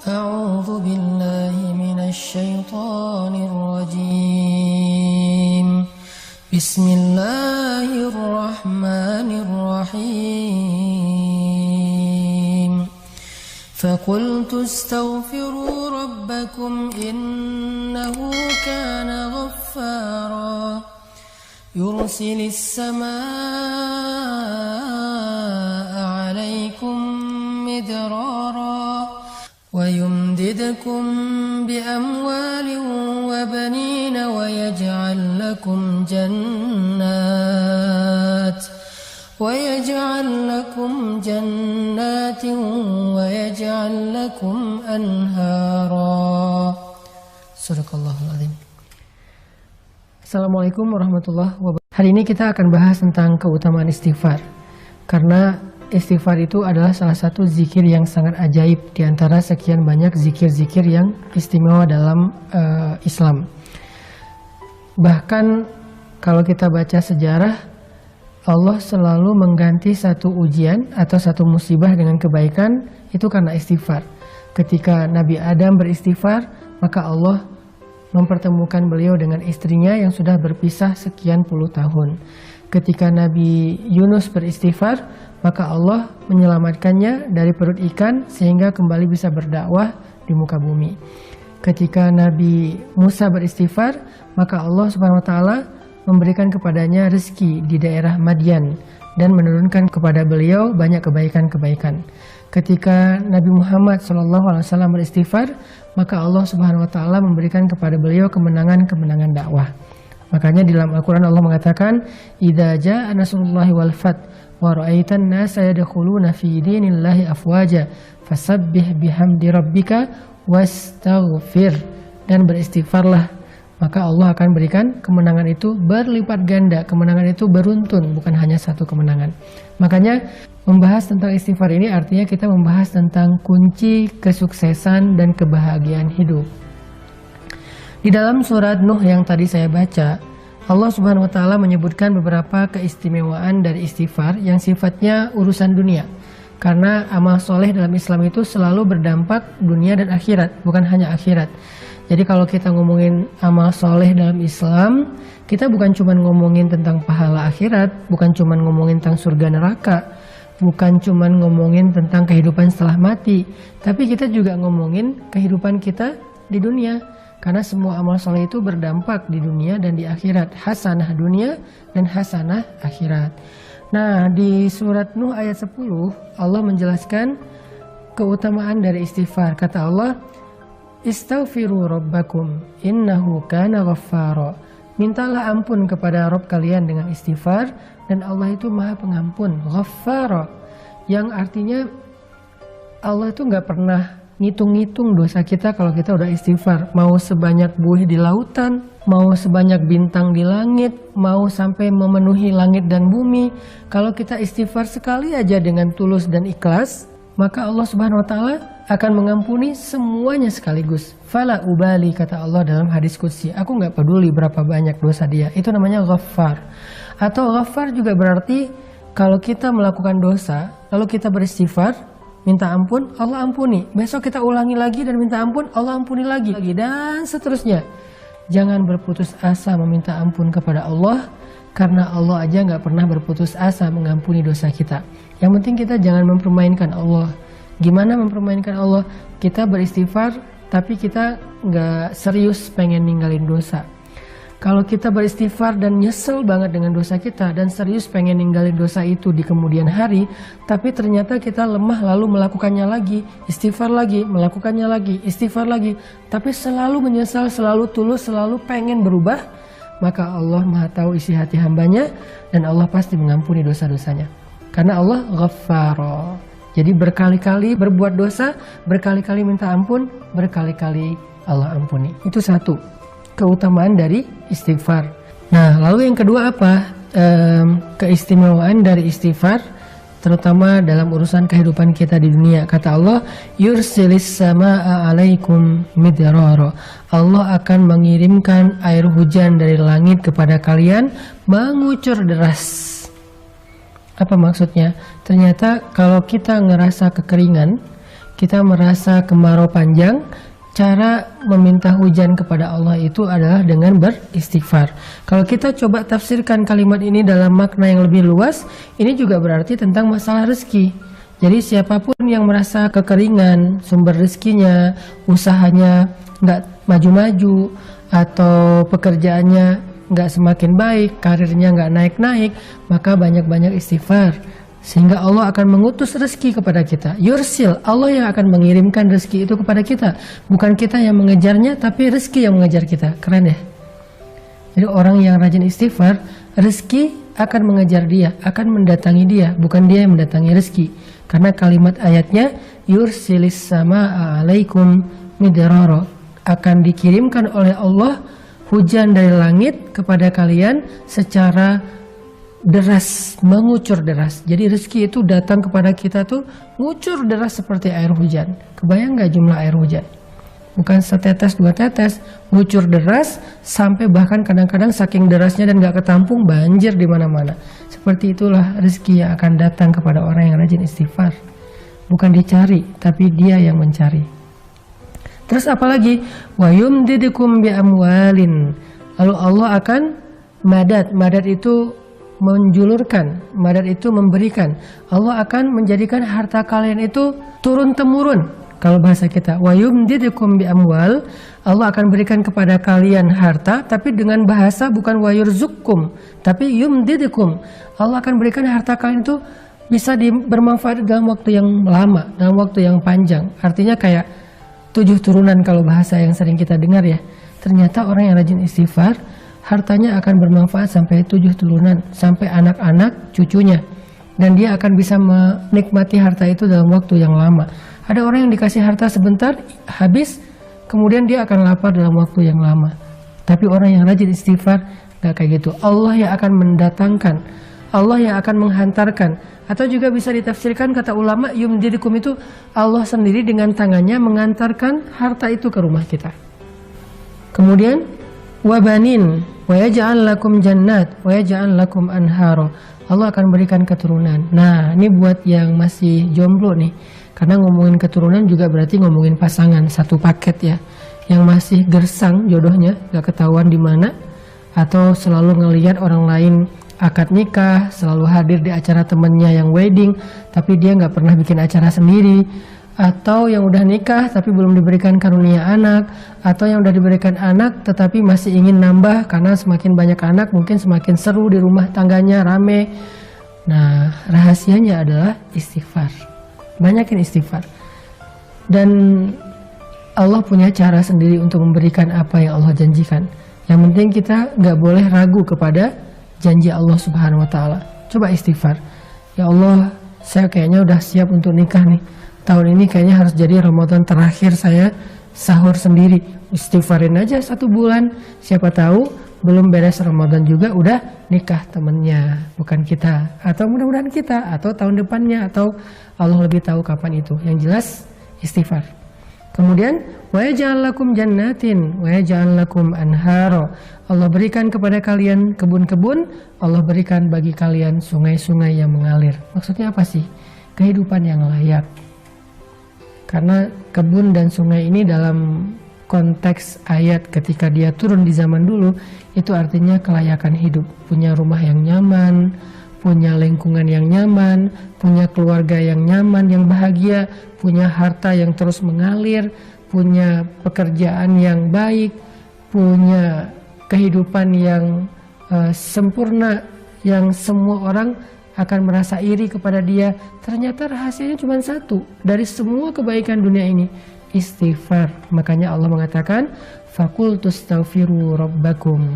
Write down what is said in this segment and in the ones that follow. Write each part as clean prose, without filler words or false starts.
أعوذ بالله من الشيطان الرجيم بسم الله الرحمن الرحيم فقلت استغفروا ربكم إنه كان غفارا يرسل السماء عليكم مدرارا ويمددكم بأموال وبنين ويجعل لكم جنات ويجعل لكم أنهارا. Sadaqallahul Azim. Assalamualaikum warahmatullahi wabarakatuh. Hari ini kita akan bahas tentang keutamaan istighfar. Karena istighfar itu adalah salah satu zikir yang sangat ajaib di antara sekian banyak zikir-zikir yang istimewa dalam Islam. Bahkan kalau kita baca sejarah, Allah selalu mengganti satu ujian atau satu musibah dengan kebaikan itu karena istighfar. Ketika Nabi Adam beristighfar, maka Allah mempertemukan beliau dengan istrinya yang sudah berpisah sekian puluh tahun. Ketika Nabi Yunus beristighfar, maka Allah menyelamatkannya dari perut ikan sehingga kembali bisa berdakwah di muka bumi. Ketika Nabi Musa beristighfar, maka Allah Subhanahu wa taala memberikan kepadanya rezeki di daerah Madian dan menurunkan kepada beliau banyak kebaikan-kebaikan. Ketika Nabi Muhammad SAW beristighfar, maka Allah Subhanahu wa taala memberikan kepada beliau kemenangan-kemenangan dakwah. Makanya di dalam Al-Qur'an Allah mengatakan, "Idza jaa nasrullahi wal fath wa ra'aitan nasa yadkhuluna fi dinillahi afwaja fasabbih bihamdi rabbika wastaghfir." Dan beristighfarlah, maka Allah akan berikan kemenangan itu berlipat ganda. Kemenangan itu beruntun, bukan hanya satu kemenangan. Makanya membahas tentang istighfar ini artinya kita membahas tentang kunci kesuksesan dan kebahagiaan hidup. Di dalam surat Nuh yang tadi saya baca, Allah Subhanahu wa taala menyebutkan beberapa keistimewaan dari istighfar yang sifatnya urusan dunia. Karena amal soleh dalam Islam itu selalu berdampak dunia dan akhirat, bukan hanya akhirat. Jadi kalau kita ngomongin amal soleh dalam Islam, kita bukan cuma ngomongin tentang pahala akhirat, bukan cuma ngomongin tentang surga neraka, bukan cuma ngomongin tentang kehidupan setelah mati, tapi kita juga ngomongin kehidupan kita di dunia. Karena semua amal soleh itu berdampak di dunia dan di akhirat. Hasanah dunia dan hasanah akhirat. Nah, di surat Nuh ayat 10, Allah menjelaskan keutamaan dari istighfar. Kata Allah, "Istaghfiru rabbakum innahu kana ghaffara." Mintalah ampun kepada Rabb kalian dengan istighfar, dan Allah itu Maha Pengampun, Ghaffara. Yang artinya Allah itu nggak pernah ngitung-ngitung dosa kita kalau kita udah istighfar. Mau sebanyak buih di lautan, mau sebanyak bintang di langit, mau sampai memenuhi langit dan bumi. Kalau kita istighfar sekali aja dengan tulus dan ikhlas, maka Allah Subhanahu wa taala akan mengampuni semuanya sekaligus. Fala ubali, kata Allah dalam hadis qudsi, aku nggak peduli berapa banyak dosa dia. Itu namanya ghaffar. Atau ghaffar juga berarti kalau kita melakukan dosa lalu kita beristighfar, minta ampun, Allah ampuni. Besok kita ulangi lagi dan minta ampun, Allah ampuni lagi, dan seterusnya. Jangan berputus asa meminta ampun kepada Allah, karena Allah aja nggak pernah berputus asa mengampuni dosa kita. Yang penting kita jangan mempermainkan Allah. Gimana mempermainkan Allah? Kita beristighfar, tapi kita nggak serius pengen ninggalin dosa. Kalau kita beristighfar dan nyesel banget dengan dosa kita dan serius pengen ninggalin dosa itu di kemudian hari, tapi ternyata kita lemah lalu melakukannya lagi, istighfar lagi, melakukannya lagi, istighfar lagi, tapi selalu menyesal, selalu tulus, selalu pengen berubah, maka Allah Maha tahu isi hati hambanya dan Allah pasti mengampuni dosa-dosanya. Karena Allah Ghaffara. Jadi berkali-kali berbuat dosa, berkali-kali minta ampun, berkali-kali Allah ampuni. Itu satu keutamaan dari istighfar. Nah, lalu yang kedua apa? Keistimewaan dari istighfar, terutama dalam urusan kehidupan kita di dunia. Kata Allah, yursilis samaa alaikum midrara. Allah akan mengirimkan air hujan dari langit kepada kalian mengucur deras. Apa maksudnya? Ternyata kalau kita ngerasa kekeringan, kita merasa kemarau panjang, cara meminta hujan kepada Allah itu adalah dengan beristighfar. Kalau kita coba tafsirkan kalimat ini dalam makna yang lebih luas, ini juga berarti tentang masalah rezeki. Jadi siapapun yang merasa kekeringan, sumber rezekinya, usahanya nggak maju-maju, atau pekerjaannya nggak semakin baik, karirnya nggak naik-naik, maka banyak-banyak istighfar. Sehingga Allah akan mengutus rezeki kepada kita. Yursil, Allah yang akan mengirimkan rezeki itu kepada kita. Bukan kita yang mengejarnya, tapi rezeki yang mengejar kita. Keren ya? Jadi orang yang rajin istighfar, rezeki akan mengejar dia, akan mendatangi dia, bukan dia yang mendatangi rezeki. Karena kalimat ayatnya, yursilis sama'a alaikum midrara, akan dikirimkan oleh Allah hujan dari langit kepada kalian secara deras, mengucur deras. Jadi rezeki itu datang kepada kita tuh ngucur deras seperti air hujan. Kebayang nggak jumlah air hujan? Bukan setetes dua tetes, ngucur deras sampai bahkan kadang-kadang saking derasnya dan nggak ketampung banjir di mana-mana. Seperti itulah rezeki yang akan datang kepada orang yang rajin istighfar. Bukan dicari, tapi dia yang mencari. Terus apalagi? Wa yumdidukum bi amwalin. Lalu Allah akan madad itu menjulurkan, madad itu memberikan. Allah akan menjadikan harta kalian itu turun-temurun. Kalau bahasa kita, wa yumdidukum bi amwal, Allah akan berikan kepada kalian harta, tapi dengan bahasa bukan wa yurzukum, tapi yumdidukum. Allah akan berikan harta kalian itu bisa bermanfaat dalam waktu yang lama, dalam waktu yang panjang. Artinya kayak 7 turunan kalau bahasa yang sering kita dengar ya. Ternyata orang yang rajin istighfar, hartanya akan bermanfaat sampai 7 turunan, sampai anak-anak cucunya. Dan dia akan bisa menikmati harta itu dalam waktu yang lama. Ada orang yang dikasih harta sebentar, habis, kemudian dia akan lapar dalam waktu yang lama. Tapi orang yang rajin istighfar, gak kayak gitu. Allah yang akan mendatangkan, Allah yang akan menghantarkan. Atau juga bisa ditafsirkan kata ulama, yumdidukum itu Allah sendiri dengan tangannya mengantarkan harta itu ke rumah kita. Kemudian, wabanin, wa yaj'al lakum jannat, wa yaj'al lakum anharo. Allah akan berikan keturunan. Nah, ini buat yang masih jomblo nih. Karena ngomongin keturunan juga berarti ngomongin pasangan, satu paket ya. Yang masih gersang jodohnya, gak ketahuan di mana, atau selalu ngelihat orang lain akad nikah, selalu hadir di acara temennya yang wedding, tapi dia nggak pernah bikin acara sendiri. Atau yang udah nikah tapi belum diberikan karunia anak, atau yang udah diberikan anak tetapi masih ingin nambah karena semakin banyak anak mungkin semakin seru di rumah tangganya, rame. Nah, rahasianya adalah istighfar. Banyakin istighfar. Dan Allah punya cara sendiri untuk memberikan apa yang Allah janjikan. Yang penting kita nggak boleh ragu kepada janji Allah Subhanahu wa Ta'ala. Coba istighfar. Ya Allah, saya kayaknya udah siap untuk nikah nih. Tahun ini kayaknya harus jadi Ramadan terakhir saya sahur sendiri. Istighfarin aja 1 bulan. Siapa tahu belum beres Ramadan juga udah nikah temennya, bukan kita. Atau mudah-mudahan kita, atau tahun depannya, atau Allah lebih tahu kapan itu. Yang jelas istighfar. Kemudian wa yaj'al lakum jannatin wa yaj'al lakum anharo. Allah berikan kepada kalian kebun-kebun, Allah berikan bagi kalian sungai-sungai yang mengalir. Maksudnya apa sih? Kehidupan yang layak. Karena kebun dan sungai ini dalam konteks ayat ketika dia turun di zaman dulu, itu artinya kelayakan hidup, punya rumah yang nyaman, punya lingkungan yang nyaman, punya keluarga yang nyaman, yang bahagia, punya harta yang terus mengalir, punya pekerjaan yang baik, punya kehidupan yang sempurna, yang semua orang akan merasa iri kepada dia. Ternyata rahasianya cuma satu dari semua kebaikan dunia ini, istighfar. Makanya Allah mengatakan fakultu astaghfiru rabbakum.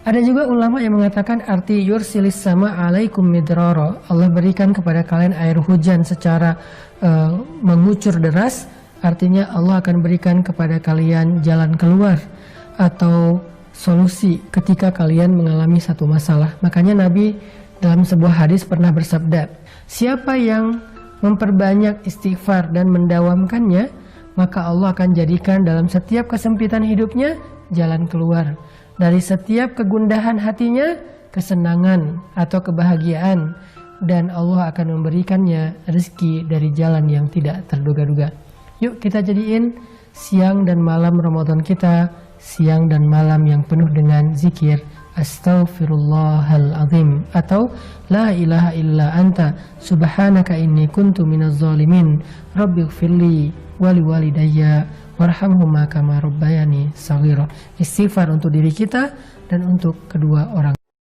Ada juga ulama yang mengatakan arti yursilis sama alaikum midrara. Allah berikan kepada kalian air hujan secara mengucur deras. Artinya Allah akan berikan kepada kalian jalan keluar atau solusi ketika kalian mengalami satu masalah. Makanya Nabi dalam sebuah hadis pernah bersabda, siapa yang memperbanyak istighfar dan mendawamkannya, maka Allah akan jadikan dalam setiap kesempitan hidupnya jalan keluar. Dari setiap kegundahan hatinya, kesenangan atau kebahagiaan. Dan Allah akan memberikannya rezeki dari jalan yang tidak terduga-duga. Yuk kita jadiin siang dan malam Ramadan kita siang dan malam yang penuh dengan zikir Astaghfirullahaladzim atau La ilaha illa anta subhanaka inni kuntu minaz zalimin rabbighfirli wali walidayya warhamhuma kama rabbayani shaghira. Istighfar untuk diri kita dan untuk kedua orang